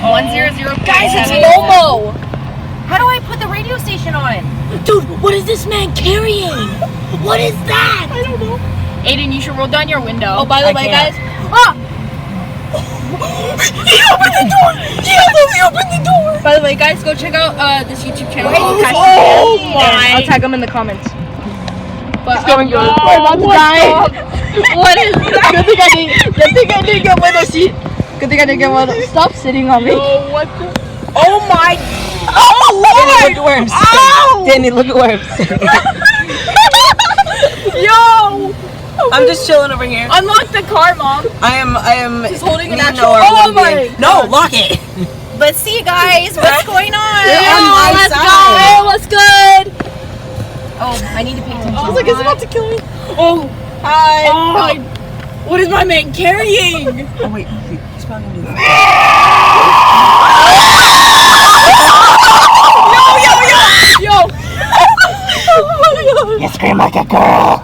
100. Guys, it's Momo. How do I put the radio station on? Dude, what is this man carrying? What is that? I don't know. Aiden, you should roll down your window. Oh, by the way, guys. He opened the door! He absolutely opened the door! By the way, guys, go check out this YouTube channel. Oh my! I'll tag them in the comments. But, It's going good. We're about to die. What is that? Good thing I didn't get window seat. Good thing I didn't get window. Stop sitting on me. Oh, what the? Oh my. Oh Lord! Danny, look at where I'm sitting. Ow! Danny, look at where I'm sitting. Yo! I'm just chilling over here. Unlock the car, Mom. I am. He's holding an you actual- know our Oh one my game. No, lock it. Let's see, guys. What's going on? You're on my let's side. go. What's good? Oh, I need to pay attention. I was like, it's about to kill me. Oh, Hi. oh. What is my man carrying? Oh wait, he's probably gonna do that. Yo. You scream like a girl.